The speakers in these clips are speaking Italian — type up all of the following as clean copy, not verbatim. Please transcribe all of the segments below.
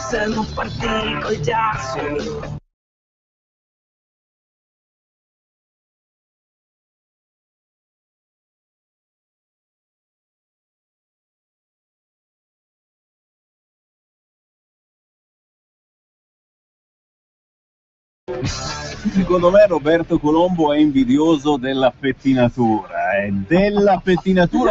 Se non partì col jazz. Secondo me Roberto Colombo è invidioso della pettinatura,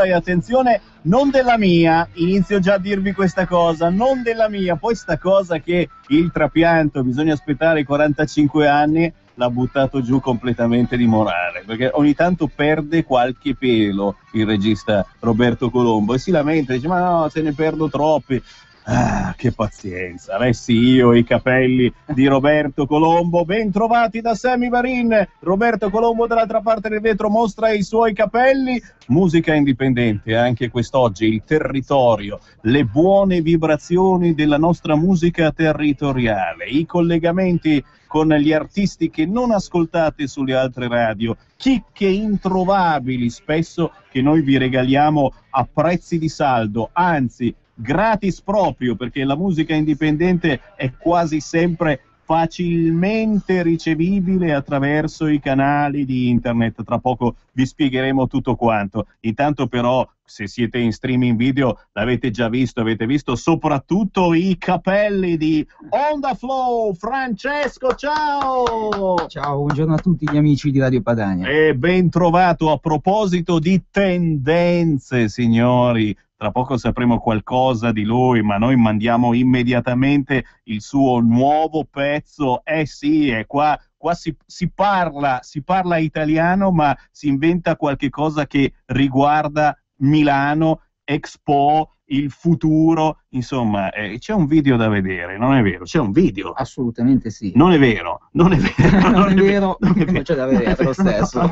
e attenzione, non della mia, inizio già a dirvi questa cosa, non della mia, poi sta cosa che il trapianto bisogna aspettare i 45 anni l'ha buttato giù completamente di morale, perché ogni tanto perde qualche pelo il regista Roberto Colombo e si lamenta, dice ma no, se ne perdo troppi. Ah, che pazienza, avessi io i capelli di Roberto Colombo. Ben trovati da Sammy Varin. Roberto Colombo dall'altra parte del vetro mostra i suoi capelli. Musica indipendente, anche quest'oggi il territorio, le buone vibrazioni della nostra musica territoriale, i collegamenti con gli artisti che non ascoltate sulle altre radio, chicche introvabili spesso che noi vi regaliamo a prezzi di saldo, anzi gratis proprio perché la musica indipendente è quasi sempre facilmente ricevibile attraverso i canali di internet. Tra poco vi spiegheremo tutto quanto. Intanto però, se siete in streaming video, l'avete già visto, avete visto soprattutto i capelli di Onda Flow. Francesco, ciao! Ciao, buongiorno a tutti gli amici di Radio Padania. E ben trovato. A proposito di tendenze, signori, tra poco sapremo qualcosa di lui, ma noi mandiamo immediatamente il suo nuovo pezzo. Eh sì, è qua si parla italiano, ma si inventa qualche cosa che riguarda Milano, Expo, il futuro, insomma, c'è un video da vedere, non è vero? C'è un video. Assolutamente sì. Non è vero, non è vero, Non è vero, non è non c'è da vedere lo stesso.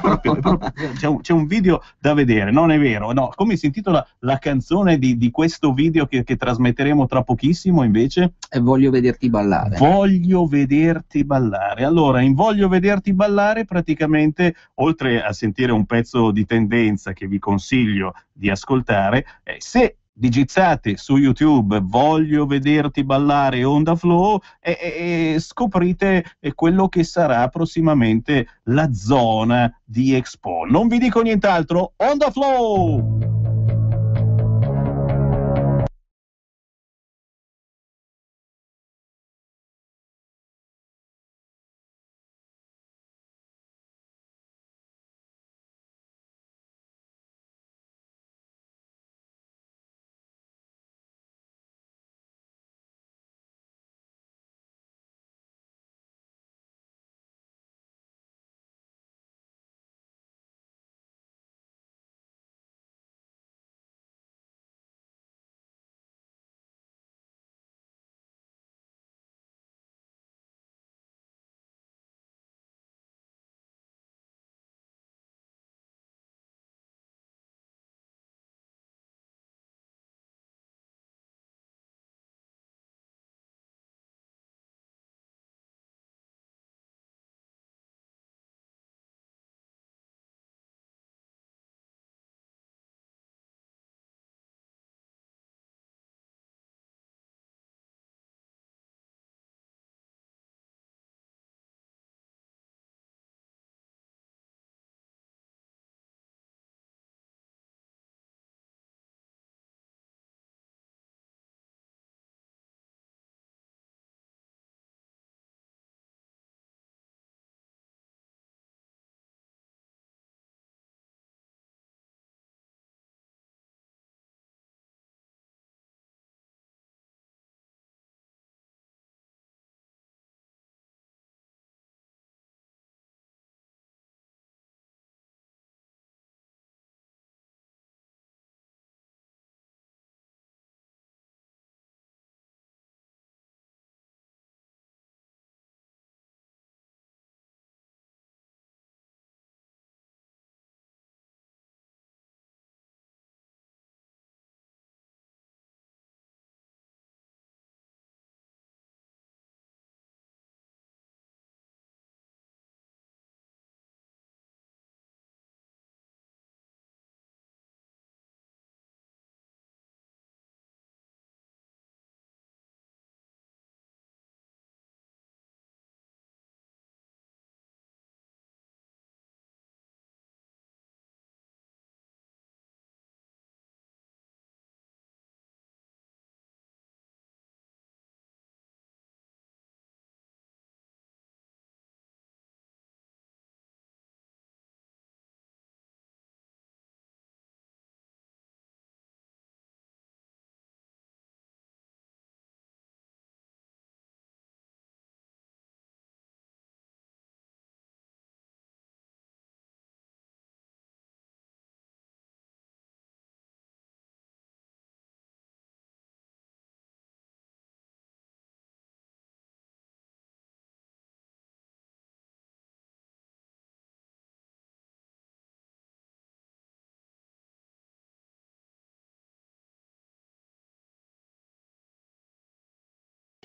C'è un video da vedere, non è vero. No, come si intitola la canzone di questo video che trasmetteremo tra pochissimo invece? E voglio vederti ballare. Voglio vederti ballare. Allora, in Voglio vederti ballare, praticamente, oltre a sentire un pezzo di tendenza che vi consiglio di ascoltare, se digitate su YouTube Voglio vederti ballare Onda Flow e scoprite quello che sarà prossimamente la zona di Expo. Non vi dico nient'altro, Onda Flow!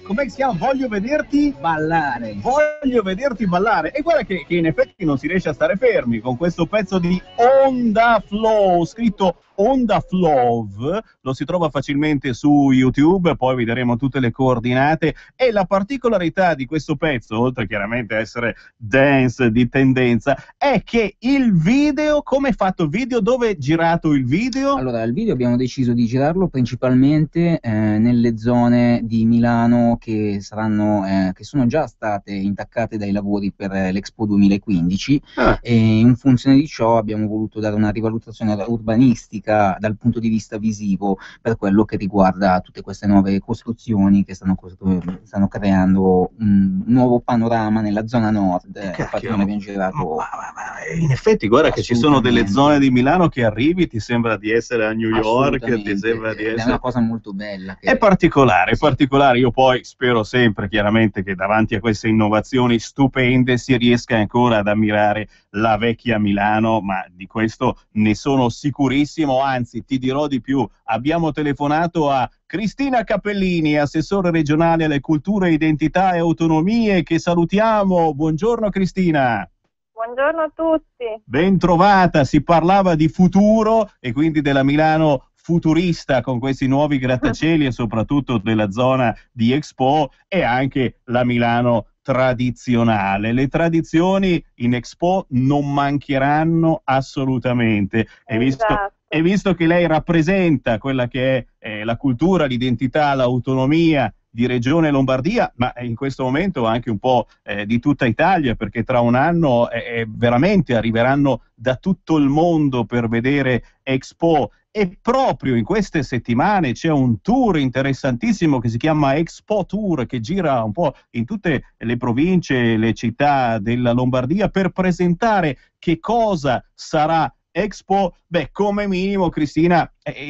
com'è che si chiama? Voglio vederti Ballare. Voglio vederti ballare. E guarda che in effetti non si riesce a stare fermi con questo pezzo di Onda Flow, scritto Onda Flow, lo si trova facilmente su YouTube, poi vi daremo tutte le coordinate. E la particolarità di questo pezzo, oltre chiaramente a essere dance di tendenza, è che il video, come è fatto il video? Dove è girato il video? Allora, il video abbiamo deciso di girarlo principalmente nelle zone di Milano che sono già state intaccate dai lavori per l'Expo 2015 e in funzione di ciò abbiamo voluto dare una rivalutazione urbanistica dal punto di vista visivo per quello che riguarda tutte queste nuove costruzioni che stanno creando un nuovo panorama nella zona nord. Infatti non abbiamo girato. In effetti, guarda che ci sono delle zone di Milano che arrivi, ti sembra di essere a New York, ti sembra di essere... È una cosa molto bella. È particolare, è particolare. Io poi spero sempre, chiaramente, che davanti a queste innovazioni stupende si riesca ancora ad ammirare la vecchia Milano, ma di questo ne sono sicurissimo. Anzi, ti dirò di più. Abbiamo telefonato a Cristina Cappellini, assessore regionale alle culture, identità e autonomie, che salutiamo. Buongiorno Cristina. Buongiorno a tutti. Ben trovata, si parlava di futuro e quindi della Milano futurista con questi nuovi grattacieli e soprattutto della zona di Expo, e anche la Milano tradizionale. Le tradizioni in Expo non mancheranno assolutamente. E visto che lei rappresenta quella che è la cultura, l'identità, l'autonomia di Regione Lombardia, ma in questo momento anche un po' di tutta Italia, perché tra un anno veramente arriveranno da tutto il mondo per vedere Expo. E proprio in queste settimane c'è un tour interessantissimo che si chiama Expo Tour, che gira un po' in tutte le province, le città della Lombardia per presentare che cosa sarà Expo. Beh, come minimo Cristina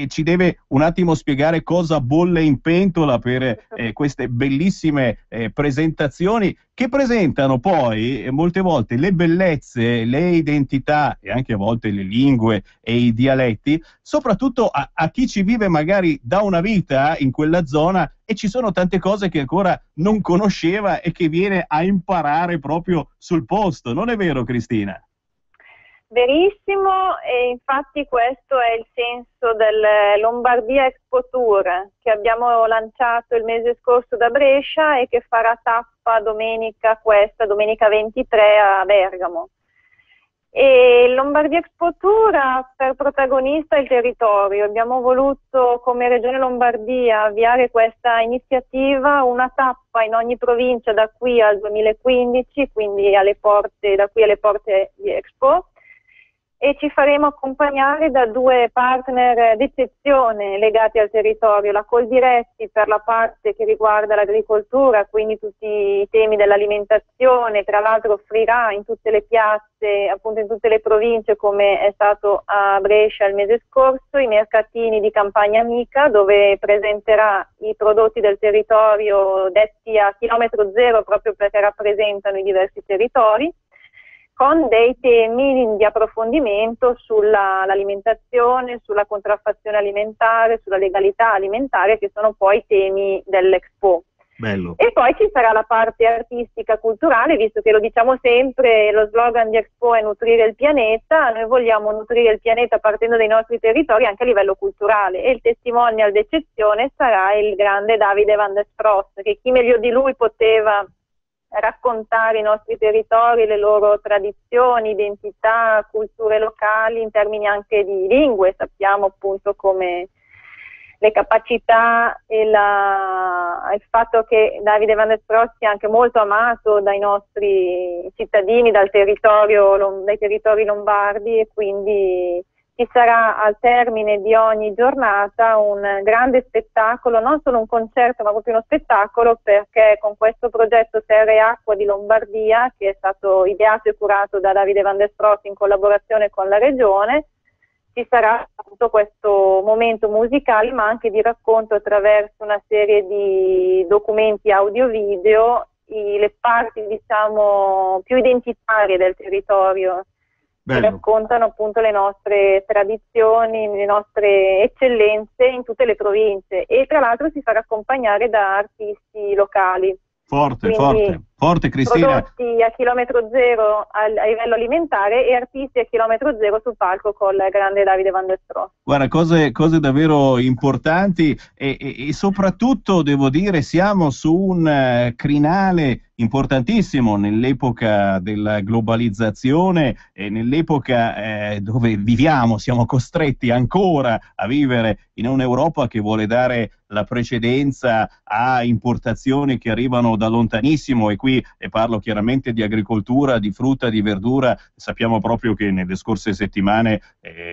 ci deve un attimo spiegare cosa bolle in pentola per queste bellissime presentazioni che presentano poi molte volte le bellezze, le identità e anche a volte le lingue e i dialetti, soprattutto a chi ci vive magari da una vita in quella zona e ci sono tante cose che ancora non conosceva e che viene a imparare proprio sul posto. Non è vero, Cristina? Verissimo, e infatti questo è il senso del Lombardia Expo Tour che abbiamo lanciato il mese scorso da Brescia e che farà tappa domenica 23 a Bergamo. E il Lombardia Expo Tour ha per protagonista il territorio. Abbiamo voluto come Regione Lombardia avviare questa iniziativa, una tappa in ogni provincia da qui al 2015, quindi da qui alle porte di Expo. E ci faremo accompagnare da due partner d'eccezione legati al territorio, la Coldiretti per la parte che riguarda l'agricoltura, quindi tutti i temi dell'alimentazione, tra l'altro offrirà in tutte le piazze, appunto in tutte le province, come è stato a Brescia il mese scorso, i mercatini di Campagna Amica, dove presenterà i prodotti del territorio detti a chilometro zero proprio perché rappresentano i diversi territori, con dei temi di approfondimento sull'alimentazione, sulla contraffazione alimentare, sulla legalità alimentare, che sono poi temi dell'Expo. Bello. E poi ci sarà la parte artistica culturale, visto che lo diciamo sempre, lo slogan di Expo è nutrire il pianeta. Noi vogliamo nutrire il pianeta partendo dai nostri territori anche a livello culturale, e il testimonial d'eccezione sarà il grande Davide Van der Spross, che chi meglio di lui poteva raccontare i nostri territori, le loro tradizioni, identità, culture locali in termini anche di lingue. Sappiamo appunto come le capacità e il fatto che Davide Van der Spross sia anche molto amato dai nostri cittadini, dai territori lombardi, e quindi ci sarà al termine di ogni giornata un grande spettacolo, non solo un concerto ma proprio uno spettacolo, perché con questo progetto Terra e Acqua di Lombardia, che è stato ideato e curato da Davide Van der Spross in collaborazione con la Regione, ci sarà appunto questo momento musicale ma anche di racconto attraverso una serie di documenti audio-video, le parti diciamo più identitarie del territorio che raccontano appunto le nostre tradizioni, le nostre eccellenze in tutte le province, e tra l'altro si farà accompagnare da artisti locali. Forte Cristina. Prodotti a chilometro zero a livello alimentare e artisti a chilometro zero sul palco con il grande Davide Van der Stross. Guarda, cose davvero importanti e soprattutto devo dire siamo su un crinale importantissimo nell'epoca della globalizzazione e nell'epoca dove viviamo, siamo costretti ancora a vivere in un'Europa che vuole dare la precedenza a importazioni che arrivano da lontanissimo, e qui parlo chiaramente di agricoltura, di frutta, di verdura. Sappiamo proprio che nelle scorse settimane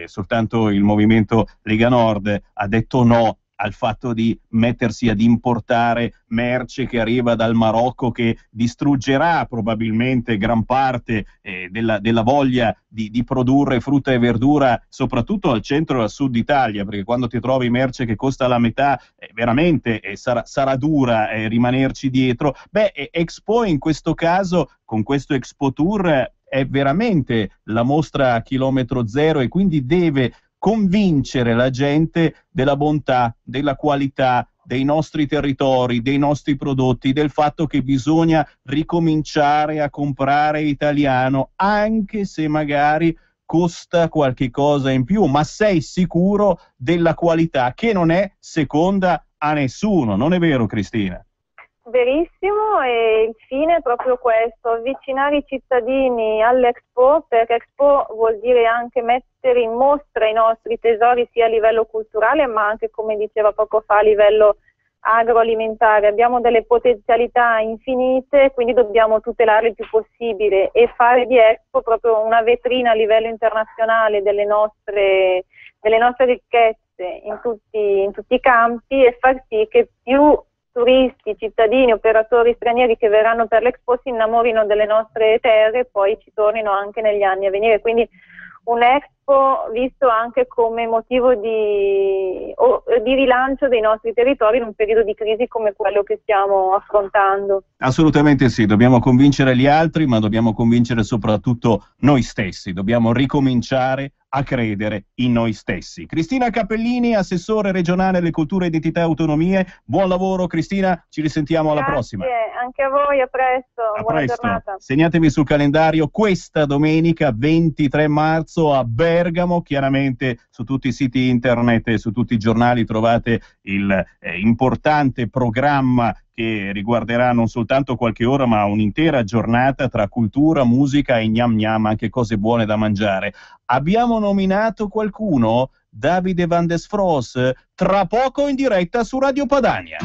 soltanto il movimento Lega Nord ha detto no al fatto di mettersi ad importare merce che arriva dal Marocco, che distruggerà probabilmente gran parte della voglia di produrre frutta e verdura, soprattutto al centro e al sud Italia, perché quando ti trovi merce che costa la metà, veramente sarà dura rimanerci dietro. Expo in questo caso, con questo Expo Tour, è veramente la mostra a chilometro zero, e quindi deve convincere la gente della bontà, della qualità dei nostri territori, dei nostri prodotti, del fatto che bisogna ricominciare a comprare italiano, anche se magari costa qualche cosa in più, ma sei sicuro della qualità, che non è seconda a nessuno. Non è vero, Cristina? Verissimo, e il fine è proprio questo: avvicinare i cittadini all'Expo, perché Expo vuol dire anche mettere in mostra i nostri tesori sia a livello culturale ma anche, come diceva poco fa, a livello agroalimentare. Abbiamo delle potenzialità infinite, quindi dobbiamo tutelarle il più possibile e fare di Expo proprio una vetrina a livello internazionale delle nostre ricchezze in tutti i campi, e far sì che più turisti, cittadini, operatori stranieri che verranno per l'Expo si innamorino delle nostre terre e poi ci tornino anche negli anni a venire. Quindi un Expo visto anche come motivo di rilancio dei nostri territori in un periodo di crisi come quello che stiamo affrontando. Assolutamente sì, dobbiamo convincere gli altri, ma dobbiamo convincere soprattutto noi stessi, dobbiamo ricominciare a credere in noi stessi. Cristina Cappellini, assessore regionale alle culture, identità e autonomie, buon lavoro Cristina, ci risentiamo alla prossima. Grazie, anche a voi, a presto, buona giornata. Segnatevi sul calendario questa domenica 23 marzo a Bergamo, chiaramente su tutti i siti internet e su tutti i giornali trovate il importante programma che riguarderà non soltanto qualche ora ma un'intera giornata tra cultura, musica e gnam gnam, anche cose buone da mangiare. Abbiamo nominato qualcuno? Davide Van der Stross, tra poco in diretta su Radio Padania.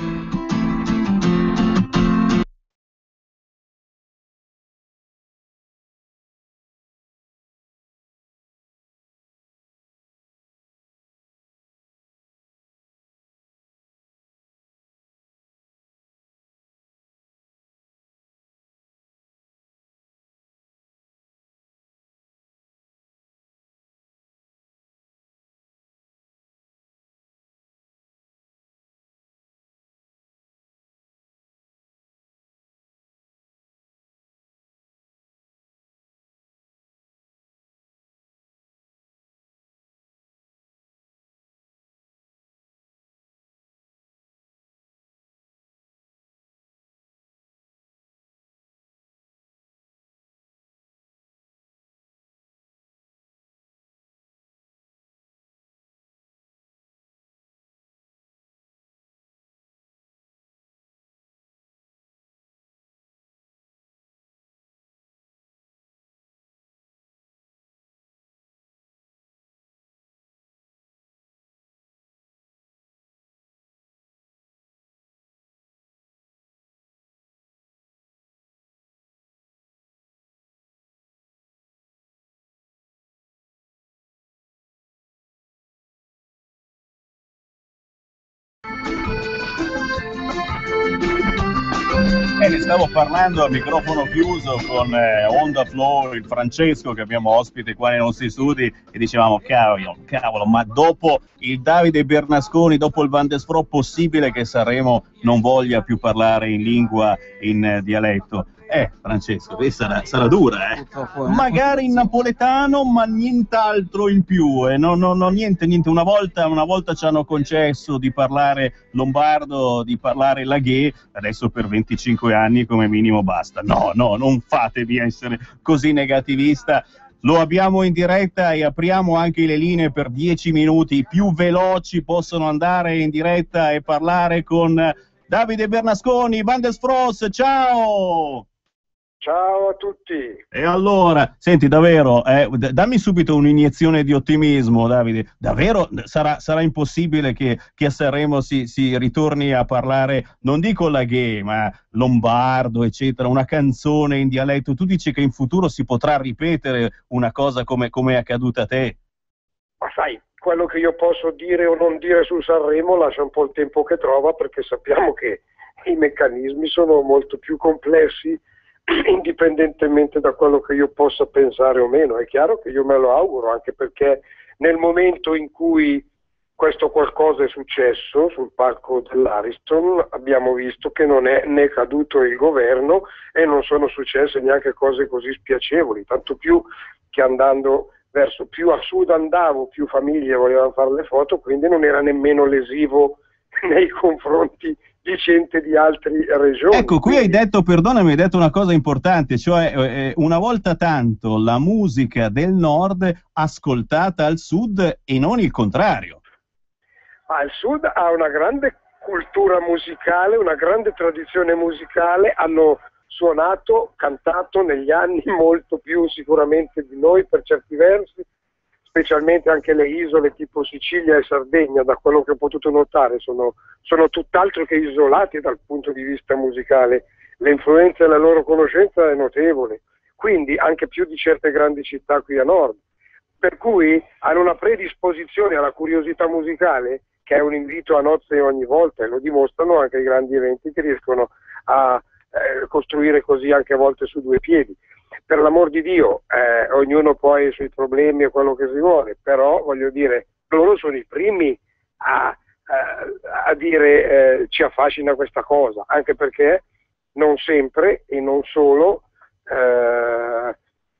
Ne stavo parlando a microfono chiuso con Onda Flow, il Francesco che abbiamo ospite qua nei nostri studi, e dicevamo cavolo, ma dopo il Davide Bernasconi, dopo il Van der Stross, possibile che Sanremo non voglia più parlare in lingua, in dialetto? Francesco, sarà dura, Magari in napoletano, ma nient'altro in più, niente. Una volta ci hanno concesso di parlare lombardo, di parlare laghé, adesso per 25 anni come minimo basta. No, non fatevi essere così negativista. Lo abbiamo in diretta e apriamo anche le linee per 10 minuti. I più veloci possono andare in diretta e parlare con Davide Bernasconi, Van der Sfros. Ciao! Ciao a tutti. E allora, senti, davvero, dammi subito un'iniezione di ottimismo, Davide. Davvero sarà impossibile che a Sanremo si ritorni a parlare, non dico laghé, ma lombardo, eccetera, una canzone in dialetto? Tu dici che in futuro si potrà ripetere una cosa come è accaduta a te? Ma sai, quello che io posso dire o non dire su Sanremo lascia un po' il tempo che trova, perché sappiamo che i meccanismi sono molto più complessi indipendentemente da quello che io possa pensare o meno. È chiaro che io me lo auguro, anche perché nel momento in cui questo qualcosa è successo sul palco dell'Ariston abbiamo visto che non è né caduto il governo e non sono successe neanche cose così spiacevoli, tanto più che andando verso più a sud andavo, più famiglie volevano fare le foto, quindi non era nemmeno lesivo nei confronti di gente di altre regioni. Ecco, qui hai detto una cosa importante, cioè una volta tanto la musica del nord ascoltata al sud e non il contrario. Il sud ha una grande cultura musicale, una grande tradizione musicale, hanno suonato, cantato negli anni molto più sicuramente di noi per certi versi, specialmente anche le isole tipo Sicilia e Sardegna, da quello che ho potuto notare, sono tutt'altro che isolati dal punto di vista musicale. L'influenza e la loro conoscenza è notevole, quindi anche più di certe grandi città qui a nord. Per cui hanno una predisposizione alla curiosità musicale che è un invito a nozze ogni volta, e lo dimostrano anche i grandi eventi che riescono a costruire così anche a volte su due piedi. Per l'amor di Dio, ognuno poi ha i suoi problemi e quello che si vuole, però voglio dire, loro sono i primi a dire ci affascina questa cosa, anche perché non sempre e non solo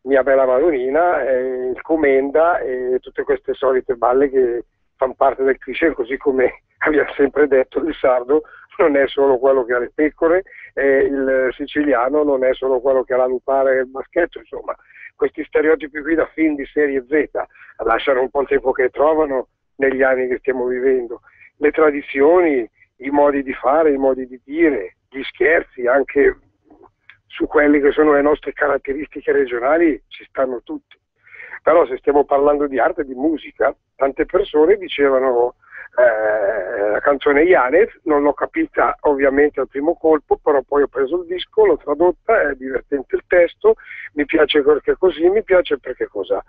Mia Bella Madonnina, il Comenda e tutte queste solite balle che fanno parte del cliché, così come abbiamo sempre detto, il sardo non è solo quello che ha le pecore, il siciliano non è solo quello che ha la lupara e il baschetto, insomma, questi stereotipi qui da film di serie Z lasciano un po' il tempo che trovano negli anni che stiamo vivendo. Le tradizioni, i modi di fare, i modi di dire, gli scherzi, anche su quelle che sono le nostre caratteristiche regionali, ci stanno tutti. Però se stiamo parlando di arte, di musica, tante persone dicevano la canzone Yanez, non l'ho capita ovviamente al primo colpo, però poi ho preso il disco, l'ho tradotta, è divertente il testo, mi piace perché così, mi piace perché cos'ha.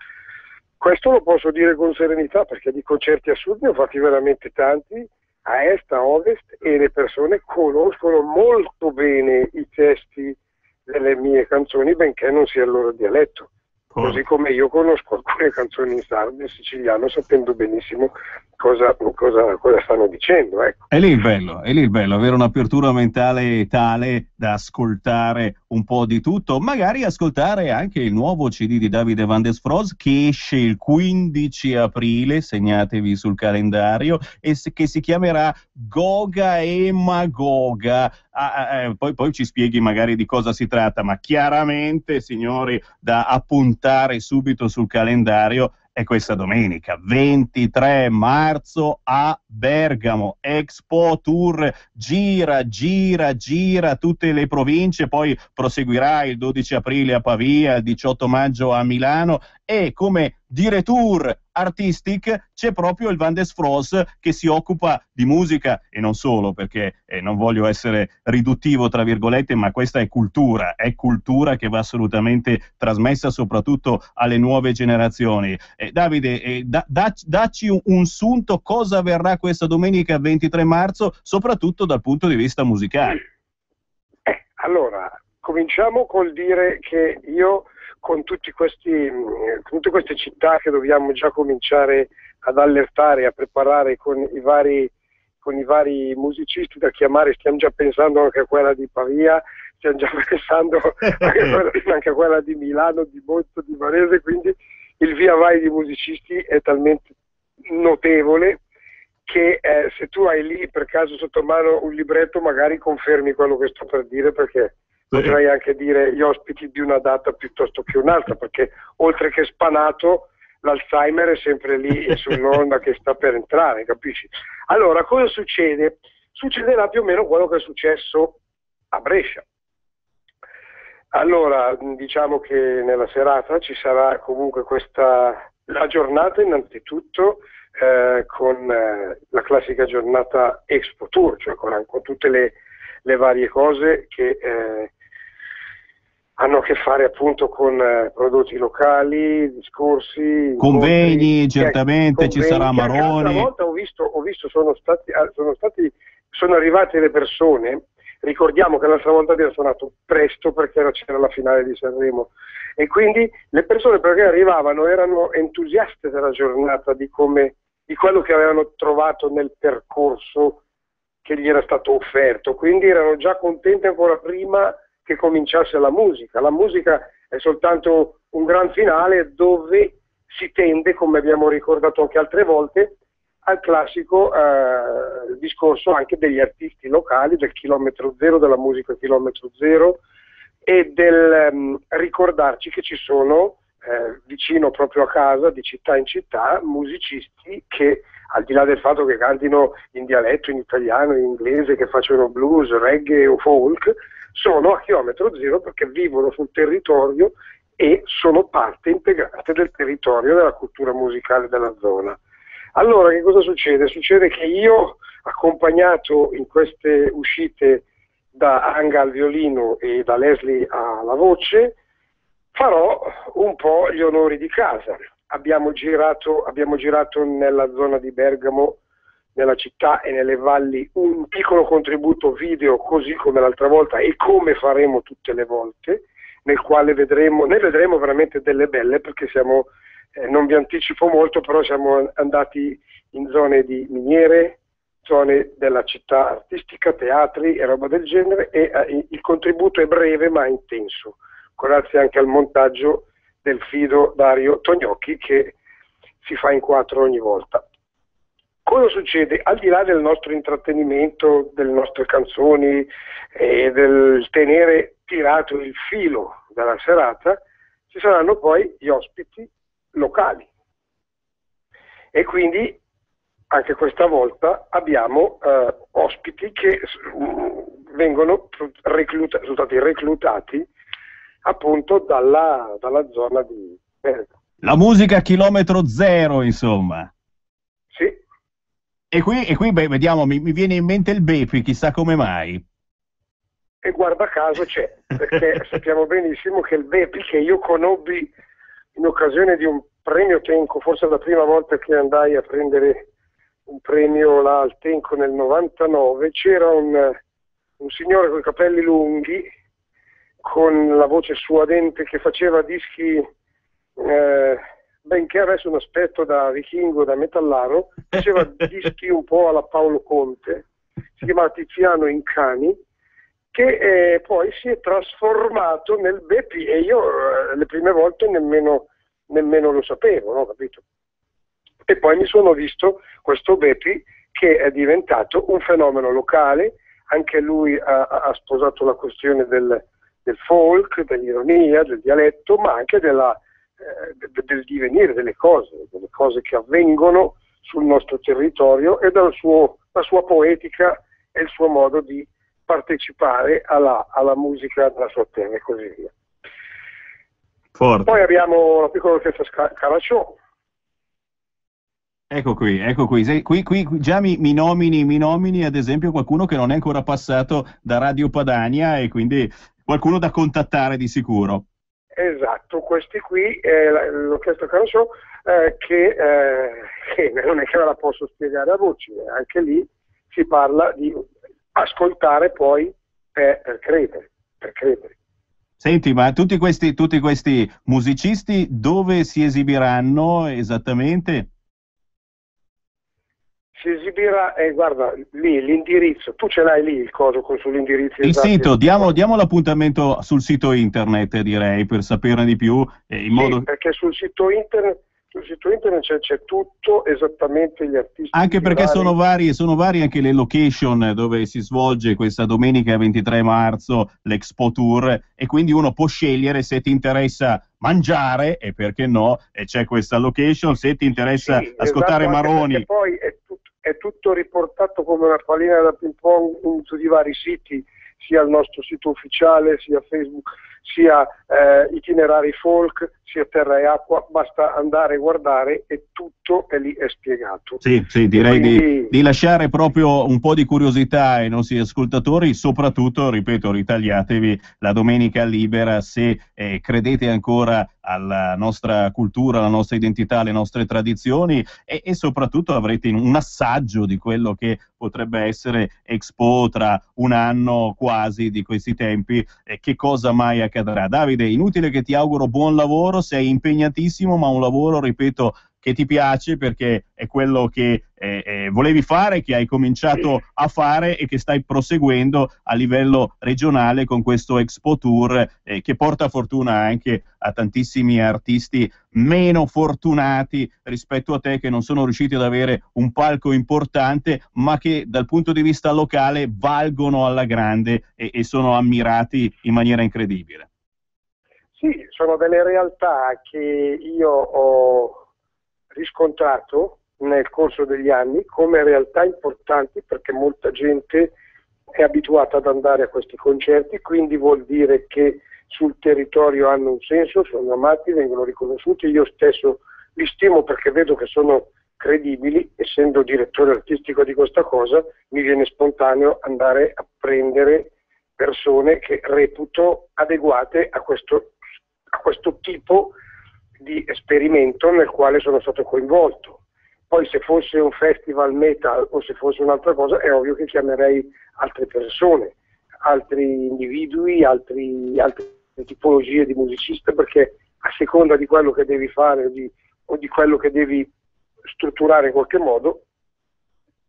Questo lo posso dire con serenità, perché di concerti a sud ne ho fatti veramente tanti, a est, a ovest, e le persone conoscono molto bene i testi delle mie canzoni, benché non sia il loro dialetto. Così come io conosco alcune canzoni in sardo e siciliano sapendo benissimo cosa stanno dicendo. Ecco. È lì il bello, avere un'apertura mentale tale da ascoltare un po' di tutto, magari ascoltare anche il nuovo CD di Davide Van der Sfros che esce il 15 aprile, segnatevi sul calendario, e che si chiamerà Goga e Magoga. Poi ci spieghi magari di cosa si tratta, ma chiaramente, signori, da appuntare subito sul calendario è questa domenica, 23 marzo a Bergamo, Expo Tour, gira tutte le province, poi proseguirà il 12 aprile a Pavia, il 18 maggio a Milano, e come directeur artistic c'è proprio il Van der Sfros che si occupa di musica e non solo, perché non voglio essere riduttivo tra virgolette, ma questa è cultura che va assolutamente trasmessa soprattutto alle nuove generazioni. Davide, dacci un sunto, cosa avverrà questa domenica 23 marzo, soprattutto dal punto di vista musicale. Allora, cominciamo col dire che io con tutte queste città che dobbiamo già cominciare ad allertare, a preparare con i vari musicisti da chiamare, stiamo già pensando anche a quella di Pavia, stiamo già pensando anche a quella di Milano, di Monza, di Varese, quindi il via vai di musicisti è talmente notevole che se tu hai lì per caso sotto mano un libretto magari confermi quello che sto per dire, perché potrei anche dire gli ospiti di una data piuttosto che un'altra, perché oltre che spanato l'Alzheimer è sempre lì sull'onda che sta per entrare, capisci? Allora, cosa succede? Succederà più o meno quello che è successo a Brescia. Allora, diciamo che nella serata ci sarà comunque la giornata innanzitutto con la classica giornata Expo Tour, cioè con tutte le varie cose che hanno a che fare appunto con prodotti locali, discorsi, convegni, incontri, certamente ci sarà Maroni. Una volta ho visto sono arrivate le persone. Ricordiamo che l'altra volta abbiamo suonato presto perché c'era la finale di Sanremo, e quindi le persone, perché arrivavano, erano entusiaste della giornata, di quello che avevano trovato nel percorso che gli era stato offerto, quindi erano già contenti ancora prima che cominciasse la musica. La musica è soltanto un gran finale dove si tende, come abbiamo ricordato anche altre volte, al classico discorso anche degli artisti locali, del chilometro zero, della musica chilometro zero, e del ricordarci che ci sono vicino proprio a casa, di città in città, musicisti che, al di là del fatto che cantino in dialetto, in italiano, in inglese, che facciano blues, reggae o folk, sono a chilometro zero perché vivono sul territorio e sono parte integrante del territorio, della cultura musicale della zona. Allora, che cosa succede? Succede che io, accompagnato in queste uscite da Anga al violino e da Leslie alla voce, farò un po' gli onori di casa. Abbiamo girato nella zona di Bergamo, nella città e nelle valli, un piccolo contributo video, così come l'altra volta e come faremo tutte le volte, nel quale ne vedremo veramente delle belle, perché non vi anticipo molto, però siamo andati in zone di miniere, zone della città artistica, teatri e roba del genere, e il contributo è breve ma intenso, grazie anche al montaggio del fido Dario Tognocchi, che si fa in 4 ogni volta. Cosa succede? Al di là del nostro intrattenimento, delle nostre canzoni e del tenere tirato il filo della serata, ci saranno poi gli ospiti locali, e quindi anche questa volta abbiamo ospiti che vengono sono stati reclutati appunto dalla zona di Bergamo. La musica chilometro zero, insomma. Sì. E qui vediamo, mi viene in mente il Bepi, chissà come mai. E guarda caso c'è, perché sappiamo benissimo che il Bepi, che io conobbi in occasione di un premio Tenco, forse la prima volta che andai a prendere un premio là al Tenco nel 99, c'era un signore con i capelli lunghi, con la voce suadente, che faceva dischi, benché avesse un aspetto da vichingo, da metallaro, faceva dischi un po' alla Paolo Conte, si chiamava Tiziano Incani, che poi si è trasformato nel Bepi, e io le prime volte nemmeno lo sapevo, no? Capito? E poi mi sono visto questo Bepi che è diventato un fenomeno locale. Anche lui ha sposato la questione del folk, dell'ironia, del dialetto, ma anche del divenire delle cose che avvengono sul nostro territorio, e la sua poetica e il suo modo di partecipare alla musica della sua terra e così via. Forte. Poi abbiamo la piccola orchestra Caracciò. Ecco qui. Qui già mi nomini ad esempio qualcuno che non è ancora passato da Radio Padania, e quindi qualcuno da contattare di sicuro. Esatto, questi qui, l'orchestra Caracciò, che non è che ve la posso spiegare a voce, anche lì si parla di ascoltare poi per credere. Senti, ma tutti questi musicisti dove si esibiranno esattamente? si esibirà, guarda, lì l'indirizzo, tu ce l'hai lì il coso sull'indirizzo Il esatto. sito, diamo l'appuntamento sul sito internet, direi, per saperne di più, in modo... perché sul sito internet c'è tutto, esattamente gli artisti. Anche perché sono varie anche le location dove si svolge questa domenica 23 marzo l'Expo Tour, e quindi uno può scegliere se ti interessa mangiare, e perché no, e c'è questa location, se ti interessa ascoltare Maroni. Poi è tutto riportato come una pallina da ping pong su di vari siti, sia il nostro sito ufficiale, sia Facebook, sia Itinerari Folk, sia Terra e Acqua, basta andare a guardare e tutto è lì, è spiegato. Sì, direi quindi... di lasciare proprio un po' di curiosità ai nostri ascoltatori, soprattutto, ripeto, ritagliatevi la domenica libera se credete ancora alla nostra cultura, alla nostra identità, alle nostre tradizioni, e soprattutto avrete un assaggio di quello che potrebbe essere Expo tra un anno quasi di questi tempi, che cosa mai accadrà. Davide, inutile che ti auguro buon lavoro, sei impegnatissimo, ma un lavoro, ripeto, che ti piace perché è quello che volevi fare, che hai cominciato a fare e che stai proseguendo a livello regionale con questo Expo Tour, che porta fortuna anche a tantissimi artisti meno fortunati rispetto a te, che non sono riusciti ad avere un palco importante, ma che dal punto di vista locale valgono alla grande e sono ammirati in maniera incredibile. Sì, sono delle realtà che io ho riscontrato nel corso degli anni come realtà importanti, perché molta gente è abituata ad andare a questi concerti, quindi vuol dire che sul territorio hanno un senso, sono amati, vengono riconosciuti. Io stesso li stimo perché vedo che sono credibili. Essendo direttore artistico di questa cosa, mi viene spontaneo andare a prendere persone che reputo adeguate a questo tipo di esperimento nel quale sono stato coinvolto. Poi se fosse un festival metal o se fosse un'altra cosa, è ovvio che chiamerei altre persone, altri individui, altre tipologie di musicista, perché a seconda di quello che devi fare o di quello che devi strutturare in qualche modo,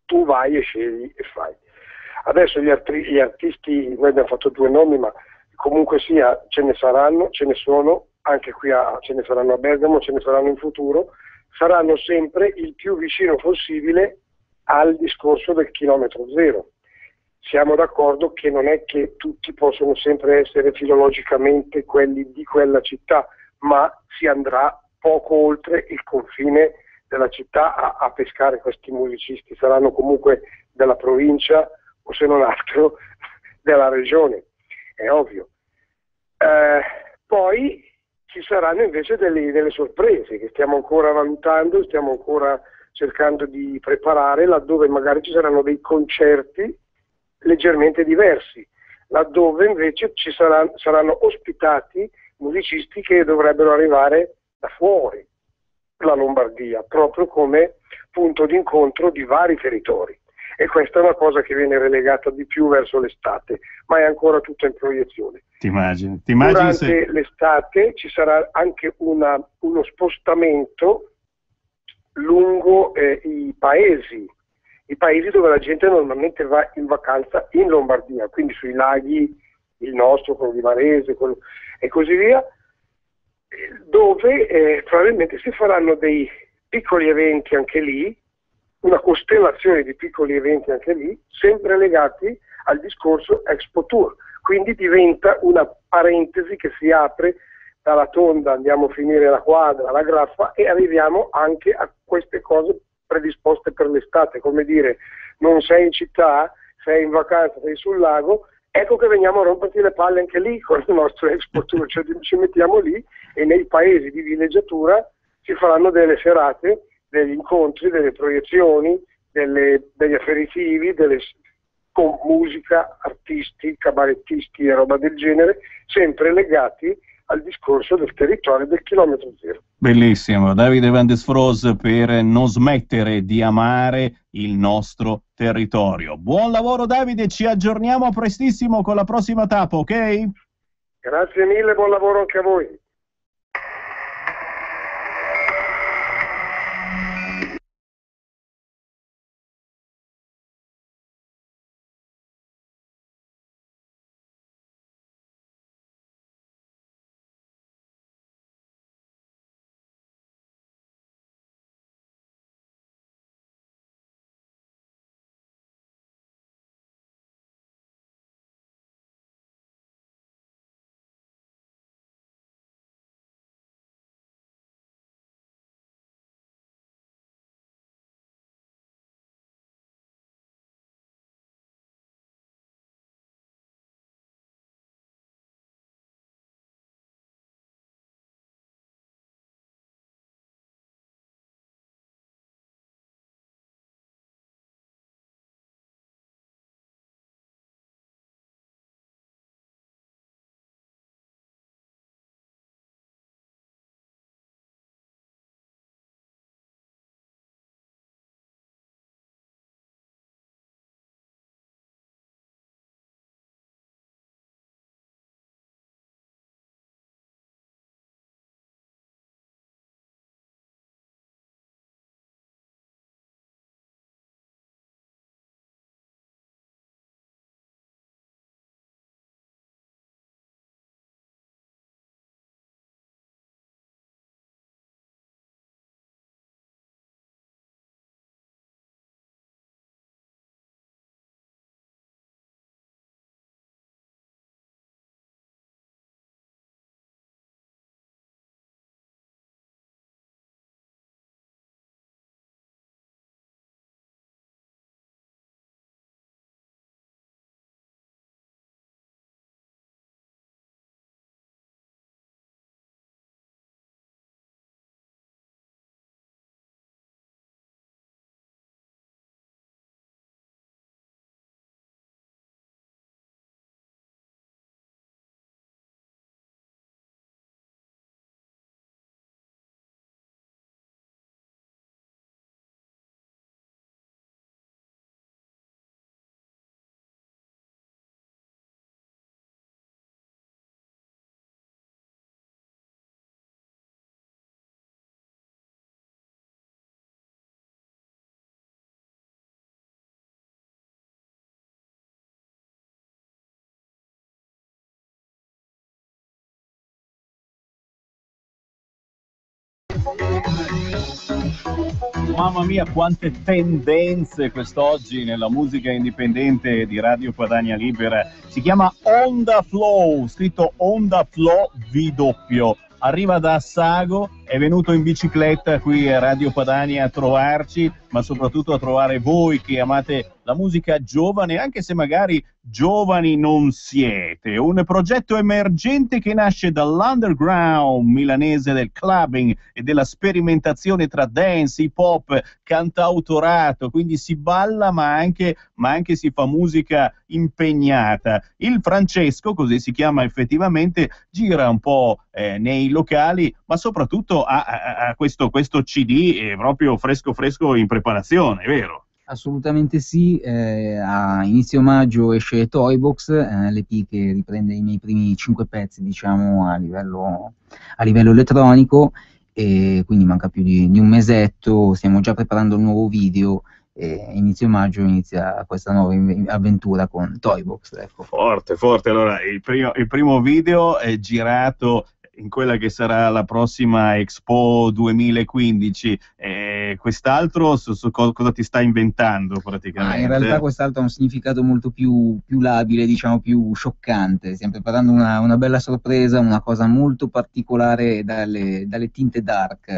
tu vai e scegli e fai. Adesso gli artisti, noi abbiamo fatto 2 nomi, ma comunque sia ce ne saranno, ce ne sono, anche qui ce ne saranno a Bergamo, ce ne saranno in futuro, saranno sempre il più vicino possibile al discorso del chilometro zero. Siamo d'accordo che non è che tutti possono sempre essere filologicamente quelli di quella città, ma si andrà poco oltre il confine della città a pescare questi musicisti. Saranno comunque della provincia o, se non altro, della regione, è ovvio. Poi ci saranno invece delle sorprese che stiamo ancora valutando, stiamo ancora cercando di preparare, laddove magari ci saranno dei concerti leggermente diversi, laddove invece saranno ospitati musicisti che dovrebbero arrivare da fuori la Lombardia, proprio come punto d'incontro di vari territori. E questa è una cosa che viene relegata di più verso l'estate, ma è ancora tutta in proiezione. Ti immagini Durante l'estate ci sarà anche uno spostamento lungo i paesi dove la gente normalmente va in vacanza in Lombardia, quindi sui laghi, il nostro, quello di Varese, e così via, dove probabilmente si faranno dei piccoli eventi anche lì, una costellazione di piccoli eventi anche lì, sempre legati al discorso Expo Tour. Quindi diventa una parentesi che si apre dalla tonda, andiamo a finire la quadra, la graffa, e arriviamo anche a queste cose predisposte per l'estate, come dire, non sei in città, sei in vacanza, sei sul lago, ecco che veniamo a romperti le palle anche lì con il nostro Expo Tour, cioè ci mettiamo lì e nei paesi di villeggiatura si faranno delle serate, degli incontri, delle proiezioni, degli aperitivi, con musica, artisti, cabarettisti e roba del genere, sempre legati al discorso del territorio del chilometro zero. Bellissimo, Davide Van des Froes, per non smettere di amare il nostro territorio. Buon lavoro Davide, ci aggiorniamo prestissimo con la prossima tappa, ok? Grazie mille, buon lavoro anche a voi. Mamma mia, quante tendenze quest'oggi nella musica indipendente di Radio Padania Libera. Si chiama Onda Flow, scritto Onda Flow V. Arriva da Assago, è venuto in bicicletta qui a Radio Padania a trovarci, ma soprattutto a trovare voi che amate la musica giovane, anche se magari giovani non siete. Un progetto emergente che nasce dall'underground milanese del clubbing e della sperimentazione tra dance, hip hop, cantautorato, quindi si balla ma anche si fa musica impegnata. Il Francesco, così si chiama effettivamente, gira un po' nei locali, ma soprattutto ha questo CD proprio fresco in preparazione, vero? Assolutamente sì, a inizio maggio esce Toybox, l'EP che riprende i miei primi 5 pezzi, diciamo, a livello elettronico, e quindi manca più di un mesetto, stiamo già preparando il nuovo video, e inizio maggio inizia questa nuova avventura con Toybox, ecco. Forte. Allora, il primo video è girato in quella che sarà la prossima Expo 2015. Quest'altro cosa ti sta inventando praticamente? In realtà quest'altro ha un significato molto più labile, diciamo più scioccante. Stiamo preparando una bella sorpresa, una cosa molto particolare dalle tinte dark.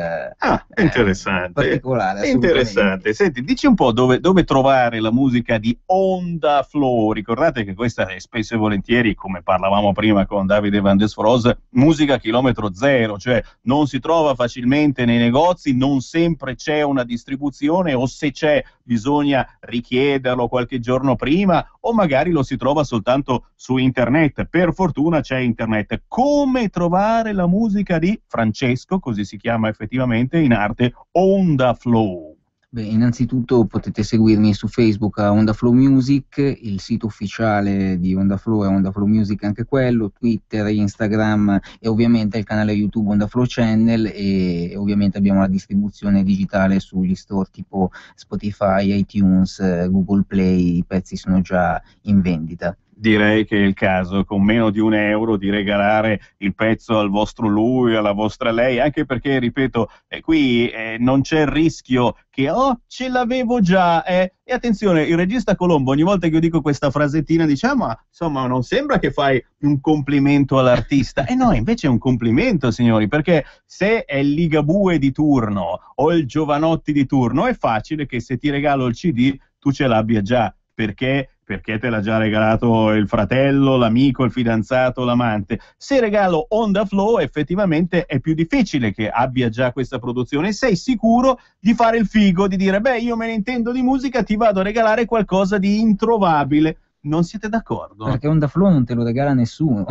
Interessante. Particolare, Interessante. Senti, dici un po' dove trovare la musica di Onda Flow. Ricordate che questa è spesso e volentieri, come parlavamo prima con Davide Van der Sfroos, musica chilometro zero, cioè non si trova facilmente nei negozi, non sempre c'è una distribuzione, o se c'è bisogna richiederlo qualche giorno prima, o magari lo si trova soltanto su internet. Per fortuna c'è internet. Come trovare la musica di Francesco, così si chiama effettivamente in arte, Onda Flow? Beh, innanzitutto potete seguirmi su Facebook a Onda Flow Music, il sito ufficiale di Onda Flow è Onda Flow Music anche quello, Twitter, Instagram e ovviamente il canale YouTube Onda Flow Channel, e ovviamente abbiamo la distribuzione digitale sugli store tipo Spotify, iTunes, Google Play, i pezzi sono già in vendita. Direi che è il caso, con meno di €1, di regalare il pezzo al vostro lui, alla vostra lei, anche perché, ripeto, qui non c'è il rischio che ce l'avevo già, e attenzione, il regista Colombo ogni volta che io dico questa frasettina dice ma insomma non sembra che fai un complimento all'artista. No, invece è un complimento, signori, perché se è il Ligabue di turno o il Giovanotti di turno è facile che se ti regalo il CD tu ce l'abbia già, perché te l'ha già regalato il fratello, l'amico, il fidanzato, l'amante. Se regalo Onda Flow, effettivamente è più difficile che abbia già questa produzione. Sei sicuro di fare il figo, di dire io me ne intendo di musica, ti vado a regalare qualcosa di introvabile. Non siete d'accordo? Perché Onda Flow non te lo regala nessuno.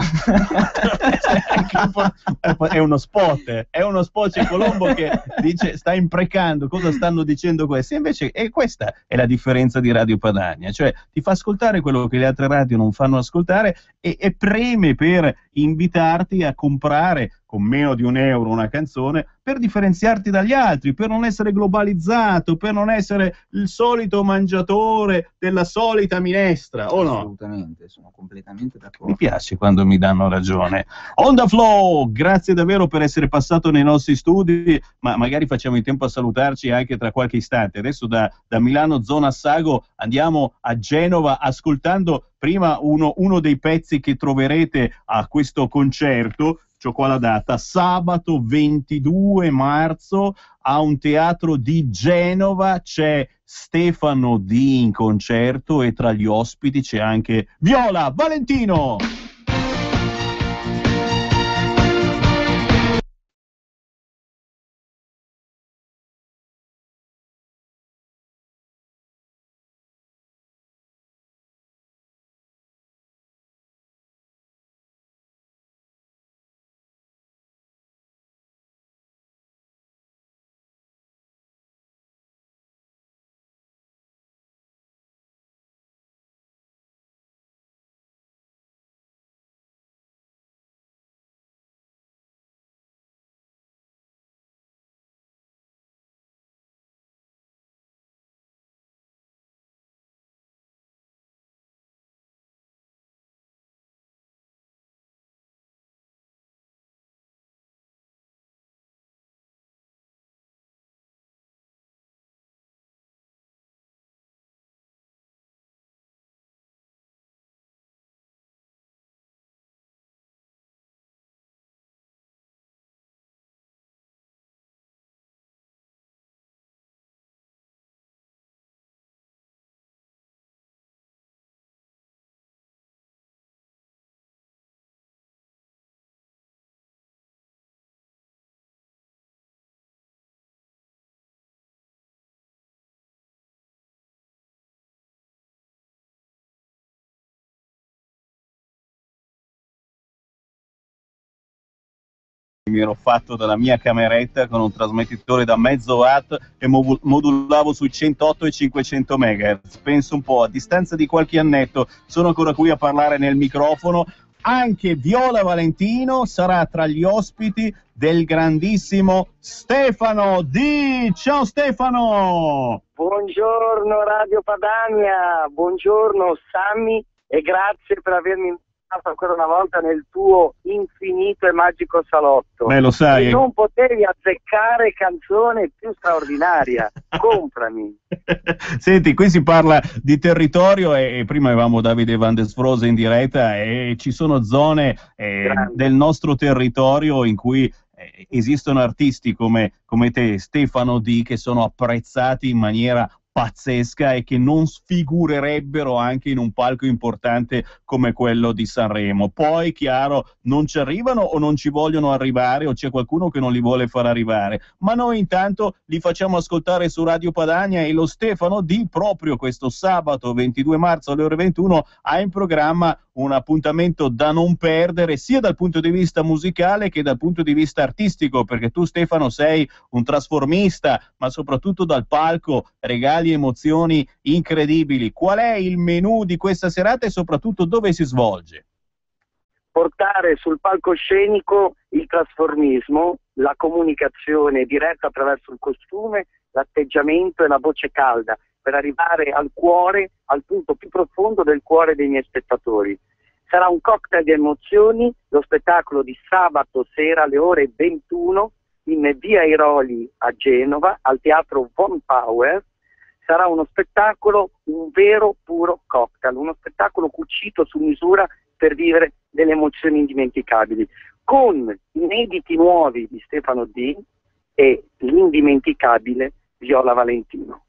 È uno spot, c'è Colombo che dice sta imprecando, cosa stanno dicendo questi? Invece questa è la differenza di Radio Padania, cioè ti fa ascoltare quello che le altre radio non fanno ascoltare, e preme per invitarti a comprare con meno di €1 una canzone, per differenziarti dagli altri, per non essere globalizzato, per non essere il solito mangiatore della solita minestra, o no? Assolutamente, sono completamente d'accordo. Mi piace quando mi danno ragione. Onda Flow, grazie davvero per essere passato nei nostri studi, ma magari facciamo in tempo a salutarci anche tra qualche istante. Adesso da Milano, zona Assago, andiamo a Genova, ascoltando prima uno dei pezzi che troverete a questo concerto. C'ho qua la data, sabato 22 marzo a un teatro di Genova c'è Stefano D in concerto, e tra gli ospiti c'è anche Viola Valentino. mi ero fatto dalla mia cameretta con un trasmettitore da mezzo watt e modulavo sui 108 e 500 MHz. Penso un po', a distanza di qualche annetto sono ancora qui a parlare nel microfono. Anche Viola Valentino sarà tra gli ospiti del grandissimo Stefano D. Ciao Stefano! Buongiorno Radio Padania, buongiorno Sammy e grazie per avermi invitato ancora una volta nel tuo infinito e magico salotto. Beh, lo sai. E non potevi azzeccare canzone più straordinaria. Comprami. Senti, qui si parla di territorio e prima avevamo Davide Van der Sfrose in diretta e ci sono zone del nostro territorio in cui esistono artisti come te, Stefano D, che sono apprezzati in maniera pazzesca e che non sfigurerebbero anche in un palco importante come quello di Sanremo. Poi, chiaro, non ci arrivano o non ci vogliono arrivare o c'è qualcuno che non li vuole far arrivare, ma noi intanto li facciamo ascoltare su Radio Padania e lo Stefano D proprio questo sabato 22 marzo alle ore 21 ha in programma un appuntamento da non perdere sia dal punto di vista musicale che dal punto di vista artistico, perché tu Stefano sei un trasformista, ma soprattutto dal palco regali emozioni incredibili. Qual è il menù di questa serata e soprattutto dove si svolge? Portare sul palcoscenico il trasformismo, la comunicazione diretta attraverso il costume, l'atteggiamento e la voce calda, per arrivare al cuore, al punto più profondo del cuore dei miei spettatori. Sarà un cocktail di emozioni, lo spettacolo di sabato sera alle ore 21 in via Airoli a Genova, al teatro Von Power. Sarà uno spettacolo, un vero puro cocktail, uno spettacolo cucito su misura per vivere delle emozioni indimenticabili, con inediti nuovi di Stefano D e l'indimenticabile Viola Valentino.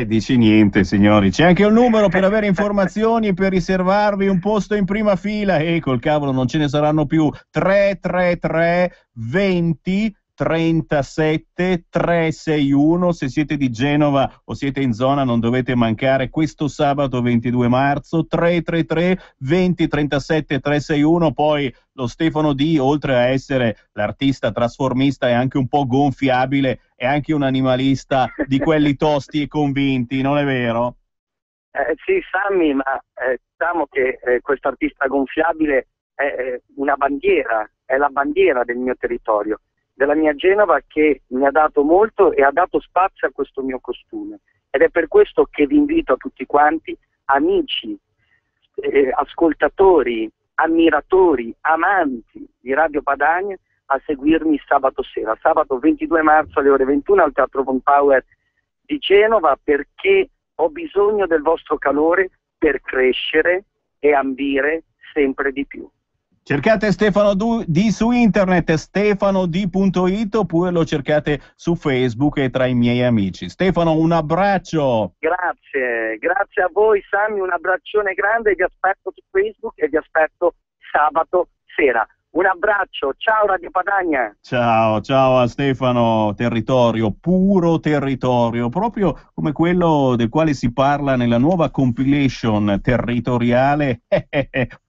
Dici niente, signori. C'è anche un numero per avere informazioni, per riservarvi un posto in prima fila. Col cavolo, non ce ne saranno più. 333 20 37 361. Se siete di Genova o siete in zona non dovete mancare questo sabato 22 marzo 333 20 37 361. Poi lo Stefano D, oltre a essere l'artista trasformista, è anche un po' gonfiabile, è anche un animalista di quelli tosti e convinti, non è vero? Sì, Sammy, ma diciamo che questo artista gonfiabile è una bandiera, è la bandiera del mio territorio, della mia Genova, che mi ha dato molto e ha dato spazio a questo mio costume. Ed è per questo che vi invito a tutti quanti, amici, ascoltatori, ammiratori, amanti di Radio Padania, a seguirmi sabato sera, sabato 22 marzo alle ore 21 al Teatro Von Power di Genova, perché ho bisogno del vostro calore per crescere e ambire sempre di più. Cercate Stefano D su internet, stefanod.it, oppure lo cercate su Facebook e tra i miei amici. Stefano, un abbraccio. Grazie a voi Sammy, un abbraccione grande, vi aspetto su Facebook e vi aspetto sabato sera. Un abbraccio, ciao Radio Padania. Ciao a Stefano, territorio, puro territorio, proprio come quello del quale si parla nella nuova compilation territoriale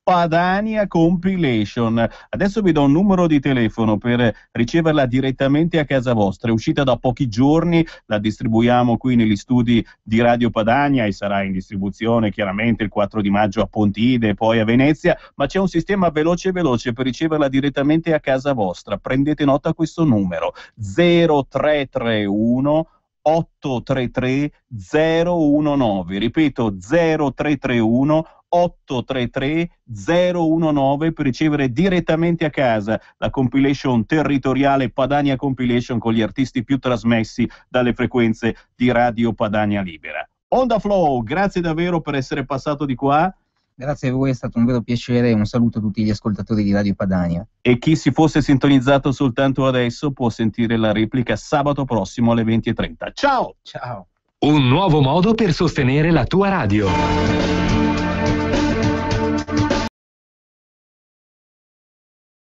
Padania Compilation. Adesso vi do un numero di telefono per riceverla direttamente a casa vostra. È uscita da pochi giorni, la distribuiamo qui negli studi di Radio Padania e sarà in distribuzione chiaramente il 4 di maggio a Pontide e poi a Venezia, ma c'è un sistema veloce per riceverla direttamente a casa vostra. Prendete nota a questo numero: 0331 833 019, ripeto 0331 833 019 per ricevere direttamente a casa la compilation territoriale Padania Compilation con gli artisti più trasmessi dalle frequenze di Radio Padania Libera. Onda Flow, grazie davvero per essere passato di qua. Grazie a voi, è stato un vero piacere e un saluto a tutti gli ascoltatori di Radio Padania. E chi si fosse sintonizzato soltanto adesso può sentire la replica sabato prossimo alle 20:30. Ciao! Ciao! Un nuovo modo per sostenere la tua radio.